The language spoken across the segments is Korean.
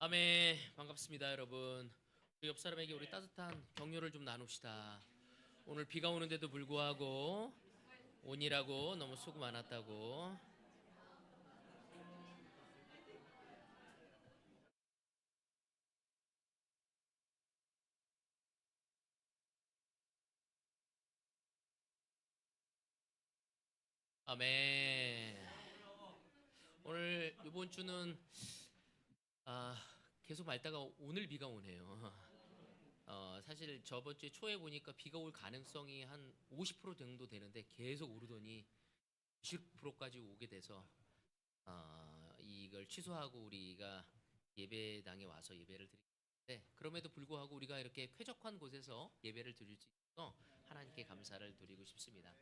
아멘. 반갑습니다, 여러분. 우리 옆 사람에게 우리 따뜻한 격려를 좀 나눕시다. 오늘 비가 오는데도 불구하고 온이라고 너무 수고 많았다고. 아멘. 오늘 이번 주는 아, 계속 맑다가 오늘 비가 오네요. 사실 저번 주에 초에 보니까 비가 올 가능성이 한 50% 정도 되는데 계속 오르더니 90%까지 오게 돼서 이걸 취소하고 우리가 예배당에 와서 예배를 드리는데, 그럼에도 불구하고 우리가 이렇게 쾌적한 곳에서 예배를 드릴 수 있어서 하나님께 감사를 드리고 싶습니다.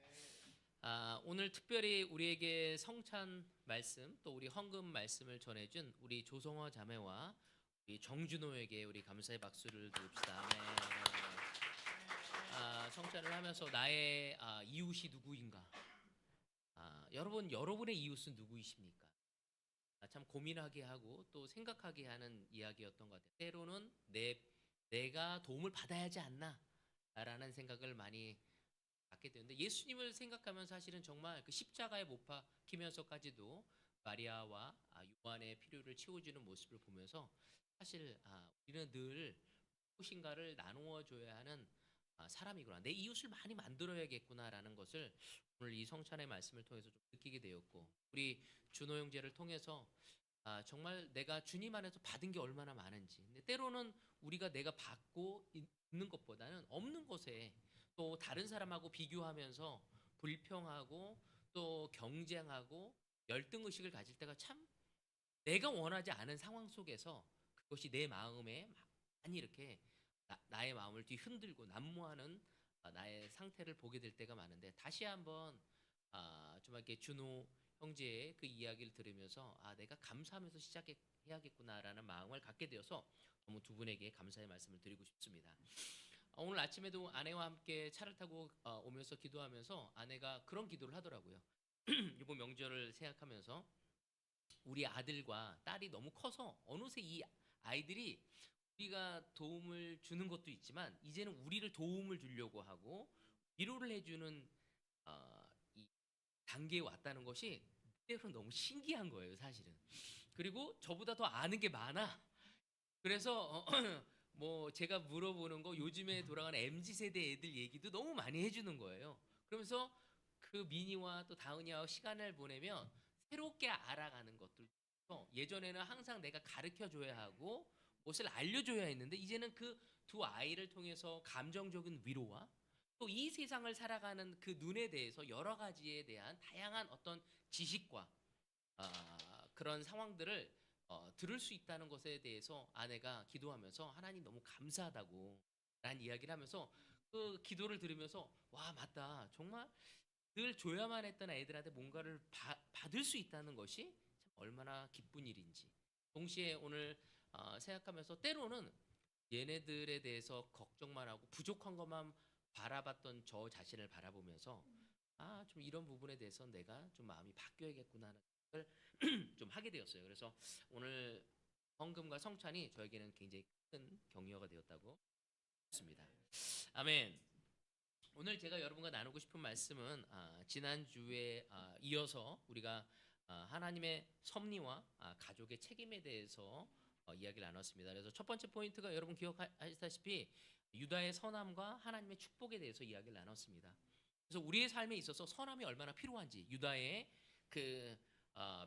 오늘 특별히 우리에게 성찬 말씀 또 우리 헌금 말씀을 전해준 우리 조성화 자매와 우리 정준호에게 우리 감사의 박수를 드립시다. 아멘. 성찬을 하면서 나의 이웃이 누구인가? 여러분의 이웃은 누구이십니까? 참 고민하게 하고 또 생각하게 하는 이야기였던 것 같아요. 때로는 내가 도움을 받아야 하지 않나? 라는 생각을 많이 갖게 되는데, 예수님을 생각하면 사실은 정말 그 십자가에 못 박히면서까지도 마리아와 요한의 필요를 채워주는 모습을 보면서 사실 우리는 늘 무엇인가를 나누어 줘야 하는 사람이구나. 내 이웃을 많이 만들어야겠구나라는 것을 오늘 이 성찬의 말씀을 통해서 좀 느끼게 되었고, 우리 준호 형제를 통해서 정말 내가 주님 안에서 받은 게 얼마나 많은지. 근데 때로는 우리가 내가 받고 있는 것보다는 없는 것에 또 다른 사람하고 비교하면서 불평하고 또 경쟁하고 열등 의식을 가질 때가 참, 내가 원하지 않은 상황 속에서 그것이 내 마음에 많이 이렇게 나의 마음을 뒤흔들고 난무하는 나의 상태를 보게 될 때가 많은데, 다시 한번 좀 이렇게 준호 형제의 그 이야기를 들으면서 내가 감사하면서 시작해야겠구나라는 마음을 갖게 되어서 너무 두 분에게 감사의 말씀을 드리고 싶습니다. 오늘 아침에도 아내와 함께 차를 타고 오면서 기도하면서 아내가 그런 기도를 하더라고요. 이번 명절을 생각하면서 우리 아들과 딸이 너무 커서 어느새 이 아이들이 우리가 도움을 주는 것도 있지만 이제는 우리를 도움을 주려고 하고 위로를 해주는 이 단계에 왔다는 것이 때로 너무 신기한 거예요, 사실은. 그리고 저보다 더 아는 게 많아. 그래서 뭐 제가 물어보는 거 요즘에 돌아가는 MZ 세대 애들 얘기도 너무 많이 해주는 거예요. 그러면서 그 미니와 또 다은이와 시간을 보내면 새롭게 알아가는 것들. 예전에는 항상 내가 가르쳐 줘야 하고 무엇을 알려줘야 했는데, 이제는 그 두 아이를 통해서 감정적인 위로와 또 이 세상을 살아가는 그 눈에 대해서 여러 가지에 대한 다양한 어떤 지식과 그런 상황들을 들을 수 있다는 것에 대해서 아내가 기도하면서 하나님 너무 감사하다고 라는 이야기를 하면서 그 기도를 들으면서 와, 맞다, 정말 늘 줘야만 했던 애들한테 뭔가를 받을 수 있다는 것이 참 얼마나 기쁜 일인지 동시에 오늘 생각하면서, 때로는 얘네들에 대해서 걱정만 하고 부족한 것만 바라봤던 저 자신을 바라보면서 좀 이런 부분에 대해서 내가 좀 마음이 바뀌어야겠구나 하는 생각을 좀 하게 되었어요. 그래서 오늘 헌금과 성찬이 저에게는 굉장히 큰 격려가 되었다고 싶습니다. 아멘. 오늘 제가 여러분과 나누고 싶은 말씀은 지난주에 이어서 우리가 하나님의 섭리와 가족의 책임에 대해서 이야기를 나눴습니다. 그래서 첫 번째 포인트가 여러분 기억하시다시피 유다의 선함과 하나님의 축복에 대해서 이야기를 나눴습니다. 그래서 우리의 삶에 있어서 선함이 얼마나 필요한지, 유다의 그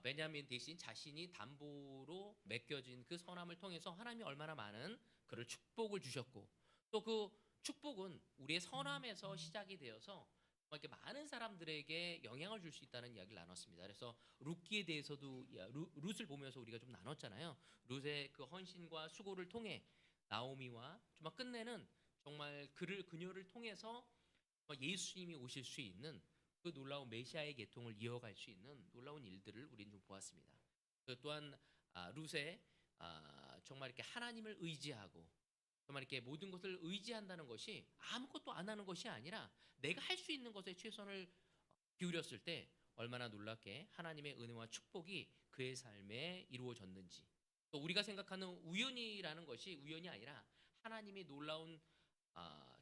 베냐민 대신 자신이 담보로 맡겨진 그 선함을 통해서 하나님이 얼마나 많은 그를 축복을 주셨고, 또 그 축복은 우리의 선함에서 시작이 되어서 이렇게 많은 사람들에게 영향을 줄 수 있다는 이야기를 나눴습니다. 그래서 룻기에 대해서도 룻을 보면서 우리가 좀 나눴잖아요. 룻의 그 헌신과 수고를 통해 나오미와 정말 끝내는 정말 그녀를 통해서 예수님이 오실 수 있는 그 놀라운 메시아의 계통을 이어갈 수 있는 놀라운 일들을 우리는 좀 보았습니다. 또한 룻의 정말 이렇게 하나님을 의지하고 정말 이렇게 모든 것을 의지한다는 것이 아무것도 안 하는 것이 아니라 내가 할 수 있는 것에 최선을 기울였을 때 얼마나 놀랍게 하나님의 은혜와 축복이 그의 삶에 이루어졌는지, 또 우리가 생각하는 우연이라는 것이 우연이 아니라 하나님이 놀라운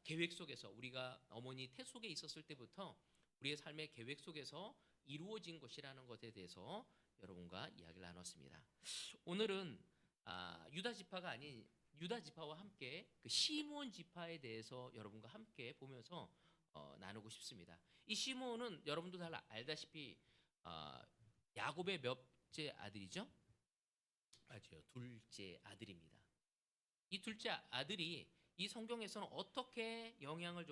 계획 속에서 우리가 어머니 태 속에 있었을 때부터 우리의 삶의 계획 속에서 이루어진 것이라는 것에 대해서 여러분과 이야기를 나눴습니다. 오늘은 유다 지파가 아닌 유다 지파와 함께 그 시므온 지파에 대해서 여러분과 함께 보면서 나누고 싶습니다. 이 시므온은 여러분도 잘 알다시피 야곱의 몇째 아들이죠? 맞아요. 둘째 아들입니다. 이 둘째 아들이 이 성경에서는 어떻게 영향을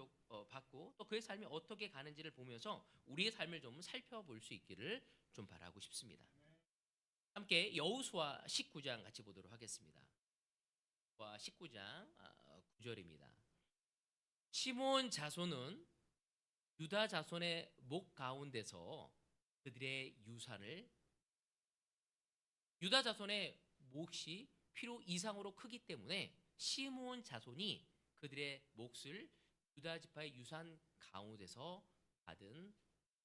받고 또 그의 삶이 어떻게 가는지를 보면서 우리의 삶을 좀 살펴볼 수 있기를 좀 바라고 싶습니다. 함께 여호수아 19장 같이 보도록 하겠습니다. 여호수아 19장 9절입니다. 시므온 자손은 유다 자손의 목 가운데서 그들의 유산을 유다 자손의 몫이 필요 이상으로 크기 때문에 시므온 자손이 그들의 몫을 유다 지파의 유산 가운데서 받은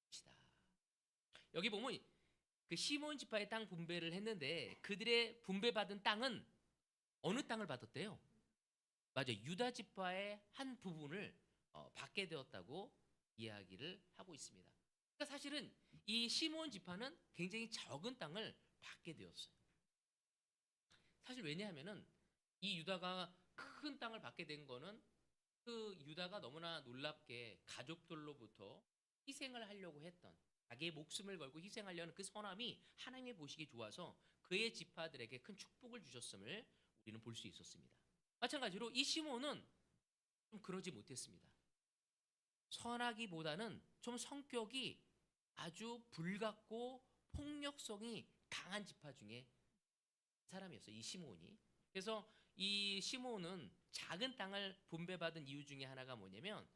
것이다. 여기 보면 그 시므온 지파의 땅 분배를 했는데 그들의 분배받은 땅은 어느 땅을 받았대요? 맞아요. 유다 지파의 한 부분을 받게 되었다고 이야기를 하고 있습니다. 그러니까 사실은 이 시므온 지파는 굉장히 적은 땅을 받게 되었어요. 사실 왜냐하면은 이 유다가 큰 땅을 받게 된 거는 그 유다가 너무나 놀랍게 가족들로부터 희생을 하려고 했던 자기의 목숨을 걸고 희생하려는 그 선함이 하나님의 보시기 좋아서 그의 지파들에게 큰 축복을 주셨음을 우리는 볼 수 있었습니다. 마찬가지로 이 시므온은 좀 그러지 못했습니다. 선하기보다는 좀 성격이 아주 불같고 폭력성이 강한 지파 중에 사람이었어요. 이 시므온이. 그래서 이 시므온은 작은 땅을 분배받은 이유 중에 하나가 뭐냐면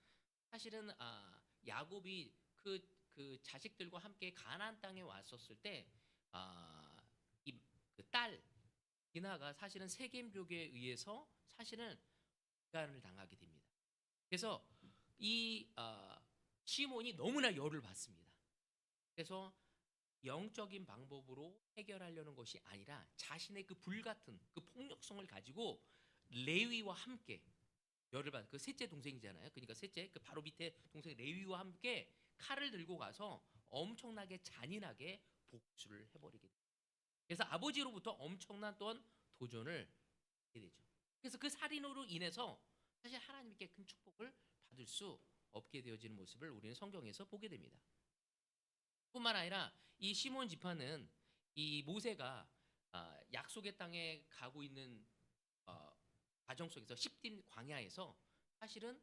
사실은 야곱이 그 자식들과 함께 가나안 땅에 왔었을 때 이그딸 디나가 사실은 세겜족에 의해서 사실은 강간을 당하게 됩니다. 그래서 이 시몬이 너무나 열을 받습니다. 그래서 영적인 방법으로 해결하려는 것이 아니라 자신의 그 불같은 그 폭력성을 가지고 레위와 함께 열을 받은 그 셋째 동생이잖아요. 그러니까 셋째 그 바로 밑에 동생 레위와 함께 칼을 들고 가서 엄청나게 잔인하게 복수를 해버리게 됩니다. 그래서 아버지로부터 엄청난 또한 도전을 받게 되죠. 그래서 그 살인으로 인해서 사실 하나님께 큰 축복을 받을 수 없게 되어지는 모습을 우리는 성경에서 보게 됩니다. 뿐만 아니라 이 시몬 지파는 이 모세가 약속의 땅에 가고 있는 과정 속에서 십딘 광야에서 사실은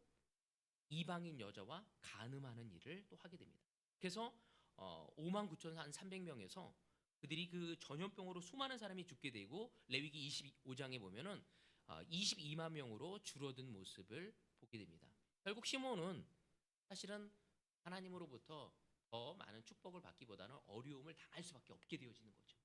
이방인 여자와 간음하는 일을 또 하게 됩니다. 그래서 5만 9천 한 300명에서 그들이 그 전염병으로 수많은 사람이 죽게 되고 레위기 25장에 보면은 22만 명으로 줄어든 모습을 보게 됩니다. 결국 시몬은 사실은 하나님으로부터 더 많은 축복을 받기보다는 어려움을 당할 수밖에 없게 되어지는 거죠.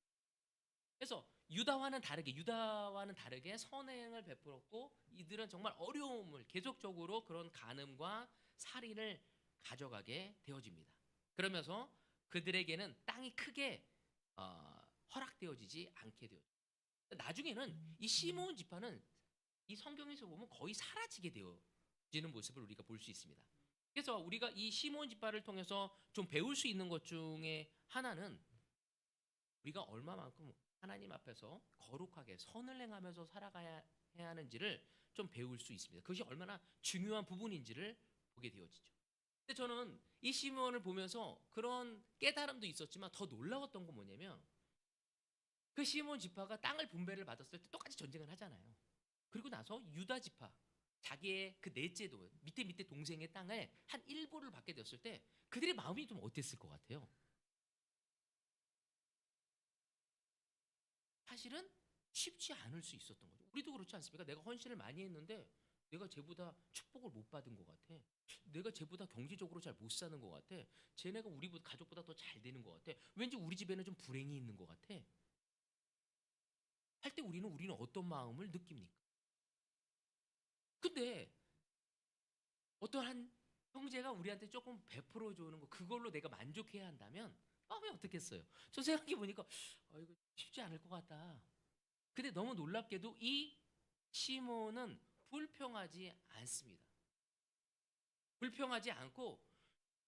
그래서 유다와는 다르게 선행을 베풀었고 이들은 정말 어려움을 계속적으로 그런 간음과 살인을 가져가게 되어집니다. 그러면서 그들에게는 땅이 크게 허락되어지지 않게 되어집니다. 나중에는 이 시므온 지파는 이 성경에서 보면 거의 사라지게 되어지는 모습을 우리가 볼 수 있습니다. 그래서 우리가 이 시므온 지파를 통해서 좀 배울 수 있는 것 중에 하나는 우리가 얼마만큼 하나님 앞에서 거룩하게 선을 행하면서 살아가야 해야 하는지를 좀 배울 수 있습니다. 그것이 얼마나 중요한 부분인지를 보게 되어지죠. 근데 저는 이 시므온을 보면서 그런 깨달음도 있었지만 더 놀라웠던 건 뭐냐면 그 시므온 지파가 땅을 분배를 받았을 때 똑같이 전쟁을 하잖아요. 그리고 나서 유다 지파 자기의 그 넷째도 밑에 동생의 땅을 한 일부를 받게 되었을 때 그들의 마음이 좀 어땠을 것 같아요? 사실은 쉽지 않을 수 있었던 거죠. 우리도 그렇지 않습니까? 내가 헌신을 많이 했는데 내가 쟤보다 축복을 못 받은 것 같아. 내가 쟤보다 경제적으로 잘 못 사는 것 같아. 쟤네가 우리 가족보다 더 잘 되는 것 같아. 왠지 우리 집에는 좀 불행이 있는 것 같아. 할 때 우리는 어떤 마음을 느낍니까? 근데 어떤 한 형제가 우리한테 조금 베풀어 주는 거 그걸로 내가 만족해야 한다면 마음이 어떻겠어요? 저 생각해 보니까 이거 쉽지 않을 것 같다. 근데 너무 놀랍게도 이 시몬은 불평하지 않습니다. 불평하지 않고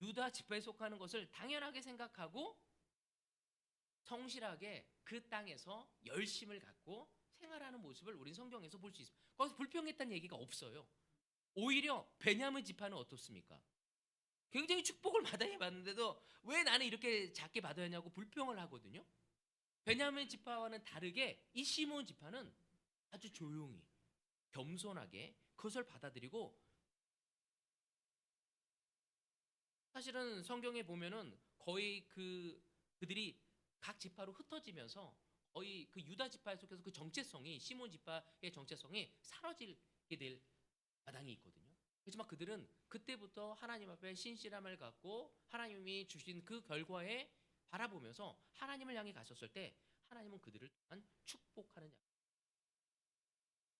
유다 지파에 속하는 것을 당연하게 생각하고 성실하게 그 땅에서 열심을 갖고 생활하는 모습을 우리 성경에서 볼 수 있습니다. 거기서 불평했다는 얘기가 없어요. 오히려 베냐민 지파는 어떻습니까? 굉장히 축복을 마다해 받는데도 왜 나는 이렇게 작게 받아야 하냐고 불평을 하거든요. 베냐민 지파와는 다르게 이 시몬 지파는 아주 조용히 겸손하게 그것을 받아들이고, 사실은 성경에 보면은 거의 그들이 각 지파로 흩어지면서 거의 그 유다 지파에 속해서 그 정체성이, 시몬 지파의 정체성이 사라지게 될 마당이 있거든요. 그렇지만 그들은 그때부터 하나님 앞에 신실함을 갖고 하나님이 주신 그 결과에 바라보면서 하나님을 향해 가셨을 때 하나님은 그들을 또한 축복하는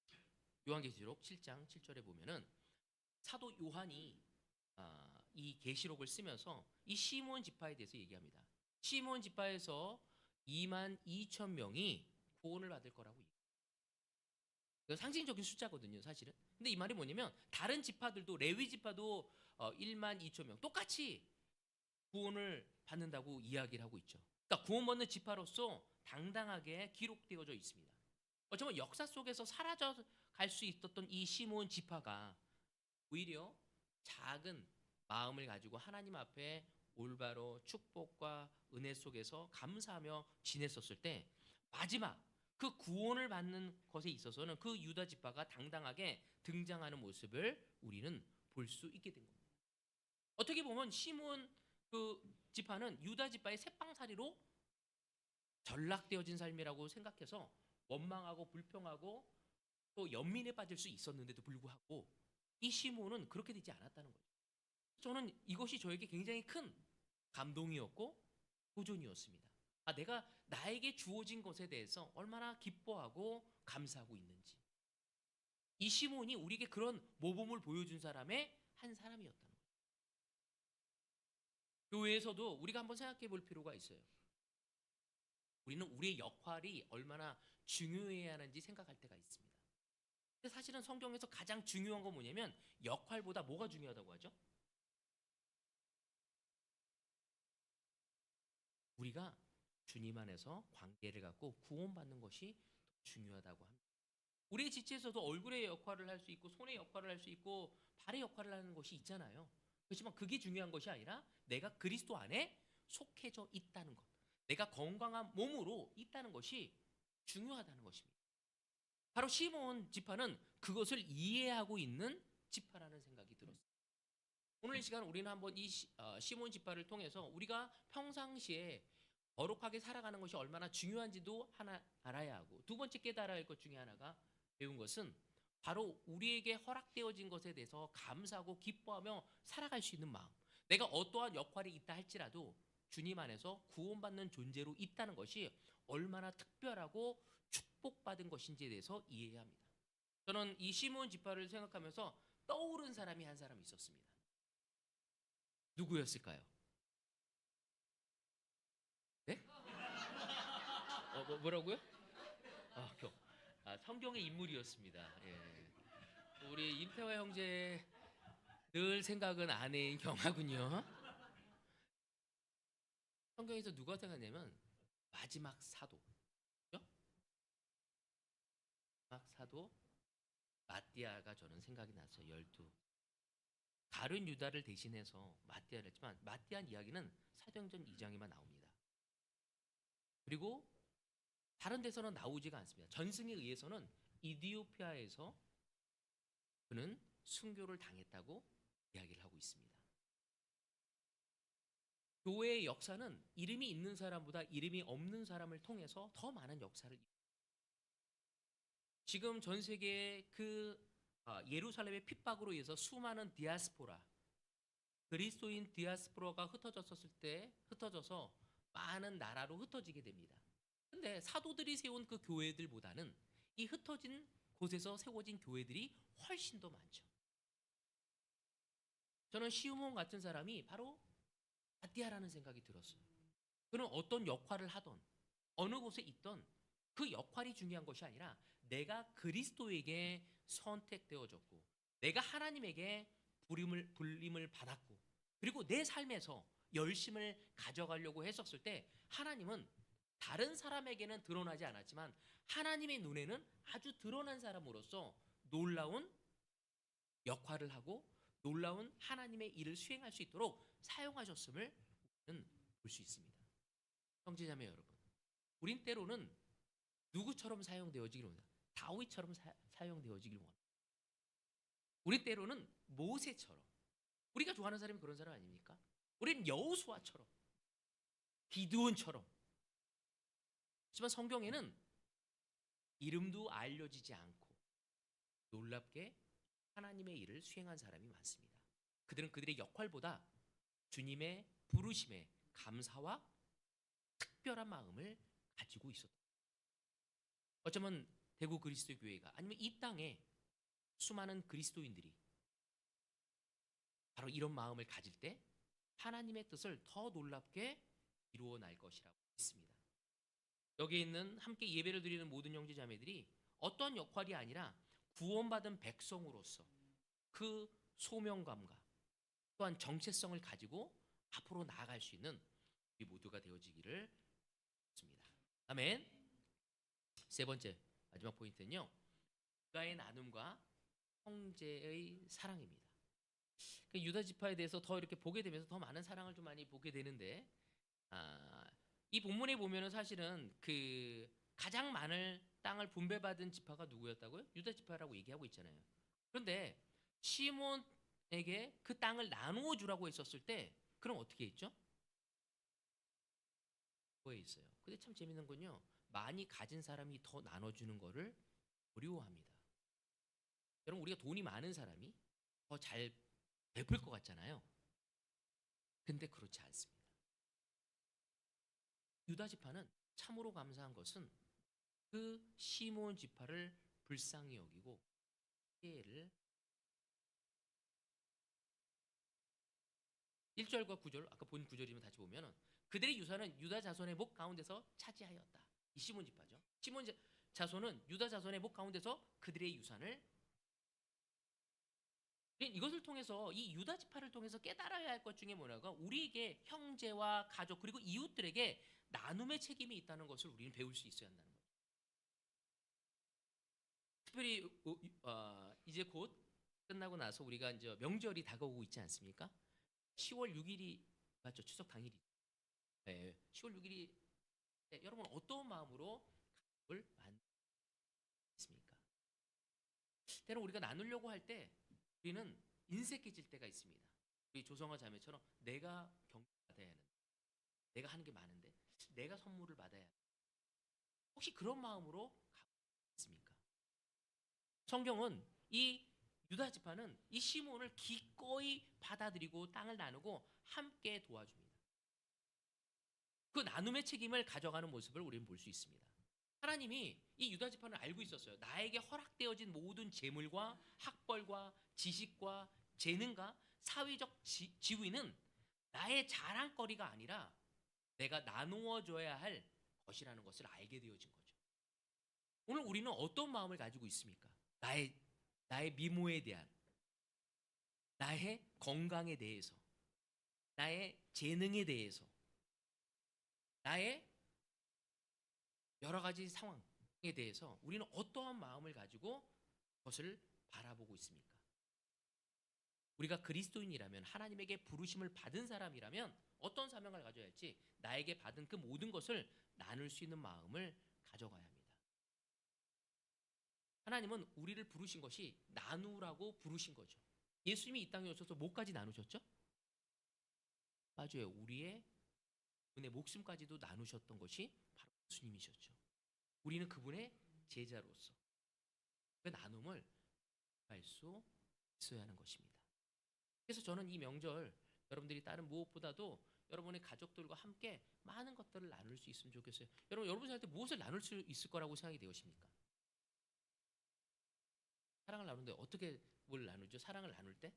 자. 요한계시록 7장 7절에 보면은 사도 요한이 이 계시록을 쓰면서 이 시몬 지파에 대해서 얘기합니다. 시몬 지파에서 2만 2천 명이 구원을 받을 거라고 얘기해요. 상징적인 숫자거든요, 사실은. 근데 이 말이 뭐냐면 다른 지파들도, 레위 지파도 1만 2천 명 똑같이 구원을 받는다고 이야기를 하고 있죠. 그러니까 구원받는 지파로서 당당하게 기록되어져 있습니다. 어쩌면 역사 속에서 사라져 갈 수 있었던 이 시몬 지파가 오히려 작은 마음을 가지고 하나님 앞에 올바로 축복과 은혜 속에서 감사하며 지냈었을 때 마지막 그 구원을 받는 것에 있어서는 그 유다 지파가 당당하게 등장하는 모습을 우리는 볼 수 있게 된 겁니다. 어떻게 보면 시몬 그 지파는 유다 지파의 새빵살이로 전락되어진 삶이라고 생각해서 원망하고 불평하고 또 연민에 빠질 수 있었는데도 불구하고 이 시몬은 그렇게 되지 않았다는 거죠. 저는 이것이 저에게 굉장히 큰 감동이었고 도전이었습니다. 내가 나에게 주어진 것에 대해서 얼마나 기뻐하고 감사하고 있는지. 이 시몬이 우리에게 그런 모범을 보여준 사람의 한 사람이었다는 거예요. 교회에서도 우리가 한번 생각해 볼 필요가 있어요. 우리는 우리의 역할이 얼마나 중요해야 하는지 생각할 때가 있습니다. 근데 사실은 성경에서 가장 중요한 건 뭐냐면 역할보다 뭐가 중요하다고 하죠? 우리가 주님 안에서 관계를 갖고 구원받는 것이 더 중요하다고 합니다. 우리의 지체에서도 얼굴의 역할을 할 수 있고 손의 역할을 할 수 있고 발의 역할을 하는 것이 있잖아요. 그렇지만 그게 중요한 것이 아니라 내가 그리스도 안에 속해져 있다는 것, 내가 건강한 몸으로 있다는 것이 중요하다는 것입니다. 바로 시몬 지파는 그것을 이해하고 있는 지파라는 생각이 들었어요. 오늘 이 시간 우리는 한번 이 시몬 지파를 통해서 우리가 평상시에 거룩하게 살아가는 것이 얼마나 중요한지도 하나 알아야 하고, 두 번째 깨달아야 할 것 중에 하나가 배운 것은 바로 우리에게 허락되어진 것에 대해서 감사하고 기뻐하며 살아갈 수 있는 마음. 내가 어떠한 역할이 있다 할지라도 주님 안에서 구원받는 존재로 있다는 것이 얼마나 특별하고 축복받은 것인지에 대해서 이해해야 합니다. 저는 이 시몬 지파를 생각하면서 떠오른 사람이 한 사람 있었습니다. 누구였을까요? 네? 뭐라고요? 교. 성경의 인물이었습니다. 예. 우리 임태화 형제 늘 생각은 아내인 경하군요. 성경에서 누가 생각하냐면 마지막 사도, 그죠? 마지막 사도 마띠아가 저는 생각이 났어요. 12. 다른 유다를 대신해서 마띠아를 했지만 마띠아 이야기는 사도행전 2장에만 나옵니다. 그리고 다른 데서는 나오지가 않습니다. 전승에 의해서는 이디오피아에서 그는 순교를 당했다고 이야기를 하고 있습니다. 교회의 역사는 이름이 있는 사람보다 이름이 없는 사람을 통해서 더 많은 역사를, 지금 전 세계의 예루살렘의 핍박으로 인해서 수많은 디아스포라, 그리스도인 디아스포라가 흩어져서 많은 나라로 흩어지게 됩니다. 근데 사도들이 세운 그 교회들보다는 이 흩어진 곳에서 세워진 교회들이 훨씬 더 많죠. 저는 시므온 같은 사람이 바로 마띠아라는 생각이 들었어요. 그는 어떤 역할을 하던 어느 곳에 있던 그 역할이 중요한 것이 아니라 내가 그리스도에게 선택되어졌고 내가 하나님에게 불림을 받았고 그리고 내 삶에서 열심을 가져가려고 했었을 때 하나님은 다른 사람에게는 드러나지 않았지만 하나님의 눈에는 아주 드러난 사람으로서 놀라운 역할을 하고 놀라운 하나님의 일을 수행할 수 있도록 사용하셨음을 우리는 볼 수 있습니다. 형제자매 여러분, 우린 때로는 누구처럼 사용되어지기를 원합니다. 다윗처럼 사용되어지기를 원합니다. 우리 때로는 모세처럼, 우리가 좋아하는 사람이 그런 사람 아닙니까? 우리는 여호수아처럼, 기드온처럼. 하지만 성경에는 이름도 알려지지 않고 놀랍게 하나님의 일을 수행한 사람이 많습니다. 그들은 그들의 역할보다 주님의 부르심에 감사와 특별한 마음을 가지고 있었다. 어쩌면 대구 그리스도 교회가 아니면 이 땅에 수많은 그리스도인들이 바로 이런 마음을 가질 때 하나님의 뜻을 더 놀랍게 이루어 날 것이라고 믿습니다. 여기에 있는 함께 예배를 드리는 모든 형제 자매들이 어떠한 역할이 아니라 구원받은 백성으로서 그 소명감과 또한 정체성을 가지고 앞으로 나아갈 수 있는 우리 모두가 되어지기를 바랍니다. 아멘. 세 번째 마지막 포인트는요. 유다의 나눔과 형제의 사랑입니다. 유다 지파에 대해서 더 이렇게 보게 되면서 더 많은 사랑을 좀 많이 보게 되는데 이 본문에 보면은 사실은 그 가장 많은 땅을 분배받은 지파가 누구였다고요? 유다 지파라고 얘기하고 있잖아요. 그런데 시몬에게 그 땅을 나누어 주라고 했었을 때 그럼 어떻게 했죠? 그거에 있어요. 근데 참 재밌는 건요. 많이 가진 사람이 더 나눠주는 거를 어려워합니다. 여러분 우리가 돈이 많은 사람이 더 잘 베풀 것 같잖아요. 근데 그렇지 않습니다. 유다 지파는 참으로 감사한 것은 그 시몬 지파를 불쌍히 여기고 피해를 1절과 9절 아까 본 9절이면 다시 보면은 그들의 유산은 유다 자손의 목 가운데서 차지하였다. 이 시몬 지파죠. 시몬 자손은 유다 자손의 목 가운데서 그들의 유산을 이것을 통해서 이 유다 지파를 통해서 깨달아야 할 것 중에 뭐냐가 우리에게 형제와 가족 그리고 이웃들에게 나눔의 책임이 있다는 것을 우리는 배울 수 있어야 한다는 거죠. 특별히 이제 곧 끝나고 나서 우리가 이제 명절이 다가오고 있지 않습니까? 10월 6일이 맞죠? 추석 당일이죠. 네, 10월 6일이 네, 여러분 어떤 마음으로 가족을 만드십니까? 때로 우리가 나누려고 할 때 우리는 인색해질 때가 있습니다. 우리 조성아 자매처럼 내가 경받아야 하는데 내가 하는 게 많은데 내가 선물을 받아야 하는데 혹시 그런 마음으로 가고 있습니까? 성경은 이 유다 지파는 이 시몬을 기꺼이 받아들이고 땅을 나누고 함께 도와줍니다. 그 나눔의 책임을 가져가는 모습을 우리는 볼 수 있습니다. 하나님이 이 유다 지파는 알고 있었어요. 나에게 허락되어진 모든 재물과 학벌과 지식과 재능과 사회적 지위는 나의 자랑거리가 아니라 내가 나누어 줘야 할 것이라는 것을 알게 되어진 거죠. 오늘 우리는 어떤 마음을 가지고 있습니까? 나의 미모에 대한, 나의 건강에 대해서, 나의 재능에 대해서, 나의 여러 가지 상황에 대해서 우리는 어떠한 마음을 가지고 그것을 바라보고 있습니까? 우리가 그리스도인이라면 하나님에게 부르심을 받은 사람이라면 어떤 사명을 가져야 할지 나에게 받은 그 모든 것을 나눌 수 있는 마음을 가져가야 합니다. 하나님은 우리를 부르신 것이 나누라고 부르신 거죠. 예수님이 이 땅에 오셔서 뭐까지 나누셨죠? 맞아요. 우리의 목숨까지도 나누셨던 것이 바로 예수님이셨죠. 우리는 그분의 제자로서 그 나눔을 할 수 있어야 하는 것입니다. 그래서 저는 이 명절 여러분들이 다른 무엇보다도 여러분의 가족들과 함께 많은 것들을 나눌 수 있으면 좋겠어요. 여러분 생각할 때 무엇을 나눌 수 있을 거라고 생각이 되십니까? 사랑을 나누는데 어떻게 뭘 나누죠? 사랑을 나눌 때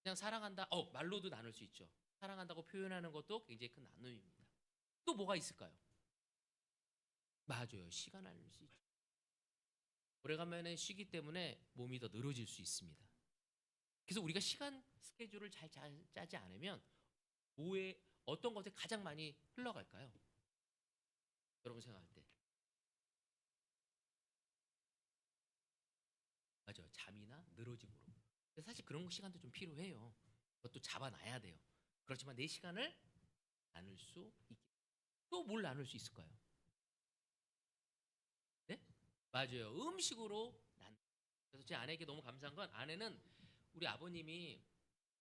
그냥 사랑한다. 말로도 나눌 수 있죠. 사랑한다고 표현하는 것도 굉장히 큰 나눔입니다. 또 뭐가 있을까요? 맞아요. 시간 알릴 수 있죠. 오래간만에 쉬기 때문에 몸이 더 늘어질 수 있습니다. 그래서 우리가 시간 스케줄을 잘 짜지 않으면 뭐에 어떤 것에 가장 많이 흘러갈까요? 여러분 생각할 때. 맞아요. 잠이나 늘어짐으로. 근데 사실 그런 시간도 좀 필요해요. 그것도 잡아놔야 돼요. 그렇지만 내 시간을 나눌 수 있게. 또 뭘 나눌 수 있을까요? 네? 맞아요. 음식으로 그래서 제 아내에게 너무 감사한 건 아내는 우리 아버님이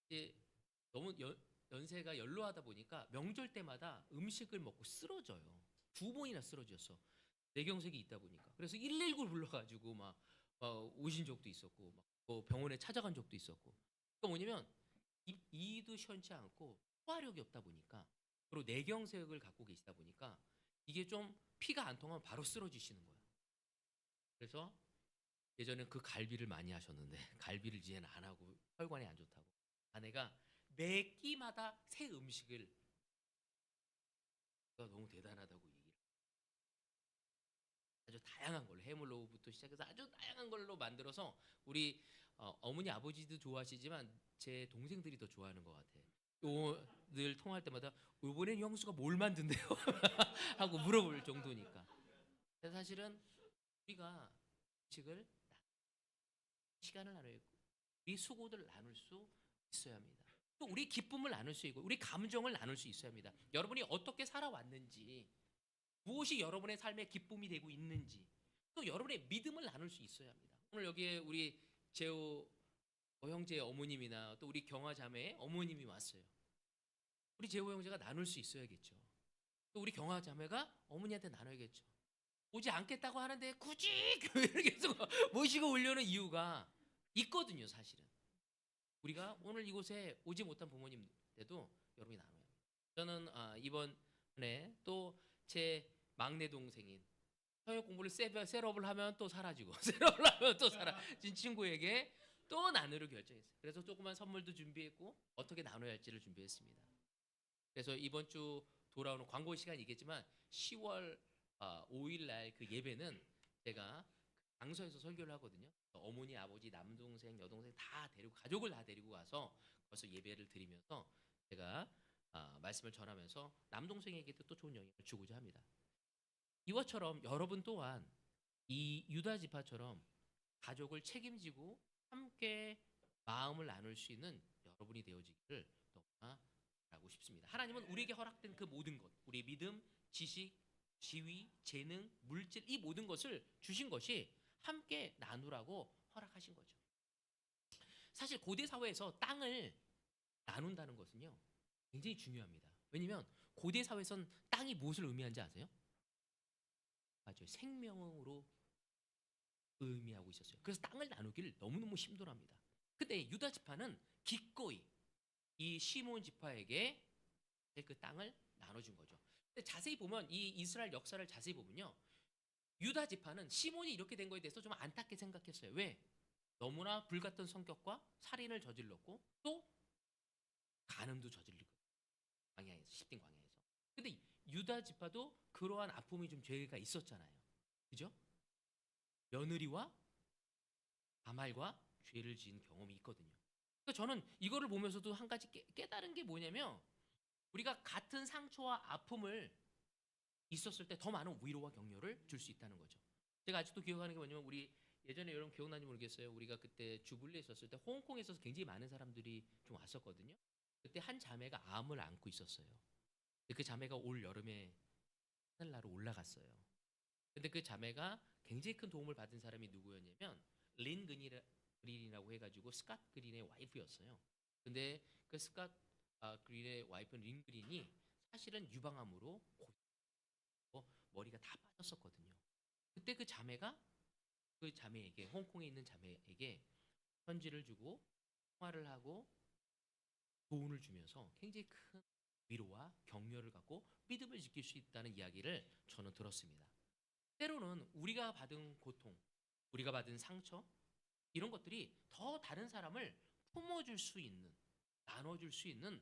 이제 너무 연세가 연로하다 보니까 명절 때마다 음식을 먹고 쓰러져요. 두 번이나 쓰러졌어. 뇌경색이 있다 보니까. 그래서 119를 불러가지고 막 오신 적도 있었고, 막뭐 병원에 찾아간 적도 있었고. 그러니까 뭐냐면 이도 시원치 않고 소화력이 없다 보니까 그리고 뇌경색을 갖고 계시다 보니까 이게 좀 피가 안 통하면 바로 쓰러지시는 거예요. 그래서 예전에 그 갈비를 많이 하셨는데 갈비를 이제는 안 하고 혈관이 안 좋다고 아내가 매 끼마다 새 음식을 너무 대단하다고 얘기를 아주 다양한 걸로 해물로부터 시작해서 아주 다양한 걸로 만들어서 우리 어머니 아버지도 좋아하시지만 제 동생들이 더 좋아하는 것 같아. 늘 통화할 때마다 이번엔 형수가 뭘 만든대요 하고 물어볼 정도니까. 근데 사실은 우리가 음식을 시간을 나눠야 고 우리 수고를 나눌 수 있어야 합니다. 또 우리 기쁨을 나눌 수 있고 우리 감정을 나눌 수 있어야 합니다. 여러분이 어떻게 살아왔는지 무엇이 여러분의 삶의 기쁨이 되고 있는지 또 여러분의 믿음을 나눌 수 있어야 합니다. 오늘 여기에 우리 제호 형제의 어머님이나 또 우리 경화 자매의 어머님이 왔어요. 우리 제호 형제가 나눌 수 있어야겠죠. 또 우리 경화 자매가 어머니한테 나눠야겠죠. 오지 않겠다고 하는데 굳이 교회를 계속 모시고 오려는 이유가 있거든요, 사실은. 우리가 오늘 이곳에 오지 못한 부모님들도 여러분이 나눠야 합니다. 저는 이번에 또 제 막내 동생인 성역 공부를 셋업을 하면 또 사라지고 셋업을 하면 또 사라진 친구에게 또 나누려 결정했어요. 그래서 조그만 선물도 준비했고 어떻게 나눠야 할지를 준비했습니다. 그래서 이번 주 돌아오는 광고 시간이겠지만 10월 5일 날 그 예배는 제가 강서에서 설교를 하거든요. 어머니, 아버지, 남동생, 여동생 다 데리고 가족을 다 데리고 가서 거기서 예배를 드리면서 제가 말씀을 전하면서 남동생에게도 또 좋은 영향을 주고자 합니다. 이와처럼 여러분 또한 이 유다 지파처럼 가족을 책임지고 함께 마음을 나눌 수 있는 여러분이 되어지기를 너무나 바라고 싶습니다. 하나님은 우리에게 허락된 그 모든 것, 우리의 믿음, 지식, 지위, 재능, 물질 이 모든 것을 주신 것이 함께 나누라고 허락하신 거죠. 사실 고대 사회에서 땅을 나눈다는 것은요 굉장히 중요합니다. 왜냐하면 고대 사회에선 땅이 무엇을 의미하는지 아세요? 맞아요. 생명으로 의미하고 있었어요. 그래서 땅을 나누기를 너무너무 힘들어합니다. 근데 유다 지파는 기꺼이 이 시몬 지파에게 그 땅을 나눠준 거죠. 근데 자세히 보면 이 이스라엘 역사를 자세히 보면요. 유다 지파는 시몬이 이렇게 된 거에 대해서 좀 안타깝게 생각했어요. 왜? 너무나 불같은 성격과 살인을 저질렀고 또 간음도 저질렀고 광야에서 십딘 광야에서. 근데 유다 지파도 그러한 아픔이 좀 죄가 있었잖아요. 그죠? 며느리와 아말과 죄를 지은 경험이 있거든요. 그러니까 저는 이거를 보면서도 한 가지 깨달은 게 뭐냐면 우리가 같은 상처와 아픔을 있었을 때 더 많은 위로와 격려를 줄 수 있다는 거죠. 제가 아직도 기억하는 게 뭐냐면 우리 예전에 여러분 기억나는지 모르겠어요. 우리가 그때 주불리에 있었을 때 홍콩에 있어서 굉장히 많은 사람들이 좀 왔었거든요. 그때 한 자매가 암을 안고 있었어요. 근데 그 자매가 올 여름에 하늘나라로 올라갔어요. 근데 그 자매가 굉장히 큰 도움을 받은 사람이 누구였냐면 린 그린이라고 해가지고 스캇 그린의 와이프였어요. 근데 그 스캇 그린의 와이프는 린 그린이 사실은 유방암으로 머리가 다 빠졌었거든요. 그때 그 자매에게 홍콩에 있는 자매에게 편지를 주고 통화를 하고 도움을 주면서 굉장히 큰 위로와 격려를 갖고 믿음을 지킬 수 있다는 이야기를 저는 들었습니다. 때로는 우리가 받은 고통, 우리가 받은 상처 이런 것들이 더 다른 사람을 품어줄 수 있는, 나눠줄 수 있는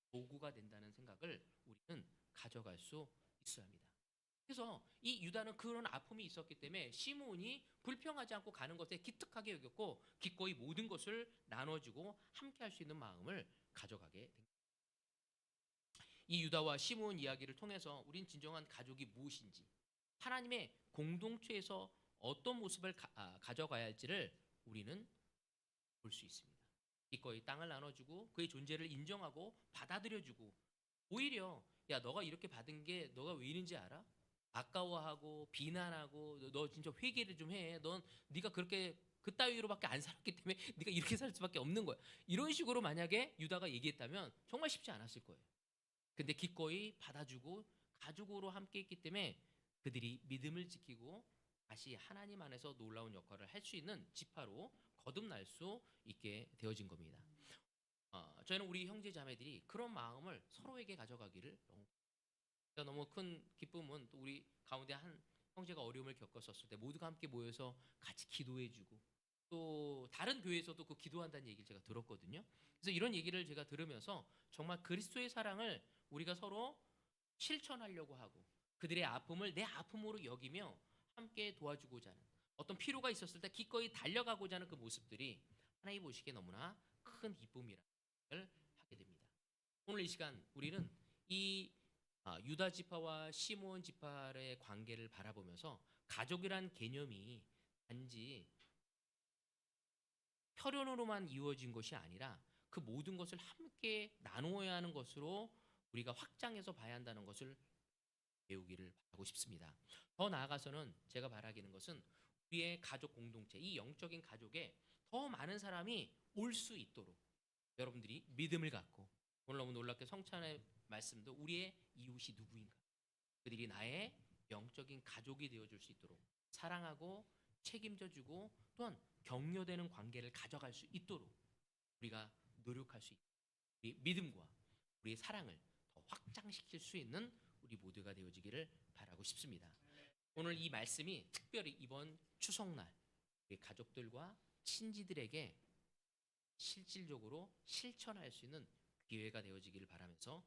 도구가 된다는 생각을 우리는 가져갈 수 있어야 합니다. 그래서 이 유다는 그런 아픔이 있었기 때문에 시므온이 불평하지 않고 가는 것에 기특하게 여겼고 기꺼이 모든 것을 나눠주고 함께 할 수 있는 마음을 가져가게 됩니다. 이 유다와 시므온 이야기를 통해서 우린 진정한 가족이 무엇인지, 하나님의 공동체에서 어떤 모습을 가져가야 할지를 우리는 볼 수 있습니다. 기꺼이 땅을 나눠주고 그의 존재를 인정하고 받아들여주고, 오히려 야 너가 이렇게 받은 게 너가 왜 이런지 알아? 아까워하고 비난하고 너 진짜 회개를 좀 해. 넌 네가 그렇게 그따위로밖에 안 살았기 때문에 네가 이렇게 살 수밖에 없는 거야. 이런 식으로 만약에 유다가 얘기했다면 정말 쉽지 않았을 거예요. 근데 기꺼이 받아주고 가족으로 함께 했기 때문에 그들이 믿음을 지키고 다시 하나님 안에서 놀라운 역할을 할 수 있는 지파로 거듭날 수 있게 되어진 겁니다. 저희는 우리 형제 자매들이 그런 마음을 서로에게 가져가기를 너무 큰 기쁨은, 또 우리 가운데 한 형제가 어려움을 겪었었을 때 모두가 함께 모여서 같이 기도해주고, 또 다른 교회에서도 그 기도한다는 얘기를 제가 들었거든요. 그래서 이런 얘기를 제가 들으면서 정말 그리스도의 사랑을 우리가 서로 실천하려고 하고 그들의 아픔을 내 아픔으로 여기며 함께 도와주고자 하는, 어떤 필요가 있었을 때 기꺼이 달려가고자 하는 그 모습들이 하나님 보시기에 너무나 큰 기쁨이라는 걸 하게 됩니다. 오늘 이 시간 우리는 이 유다 지파와 시므온 지파의 관계를 바라보면서 가족이란 개념이 단지 혈연으로만 이루어진 것이 아니라 그 모든 것을 함께 나누어야 하는 것으로 우리가 확장해서 봐야 한다는 것을 배우기를 바라고 싶습니다. 더 나아가서는 제가 바라기는 것은 우리의 가족 공동체, 이 영적인 가족에 더 많은 사람이 올 수 있도록 여러분들이 믿음을 갖고, 오늘 너무 놀랍게 성찬의 말씀도 우리의 이웃이 누구인가, 그들이 나의 영적인 가족이 되어줄 수 있도록 사랑하고 책임져주고 또한 격려되는 관계를 가져갈 수 있도록 우리가 노력할 수 있는, 우리 믿음과 우리의 사랑을 더 확장시킬 수 있는 우리 모두가 되어지기를 바라고 싶습니다. 오늘 이 말씀이 특별히 이번 추석날 우리 가족들과 친지들에게 실질적으로 실천할 수 있는 기회가 되어지기를 바라면서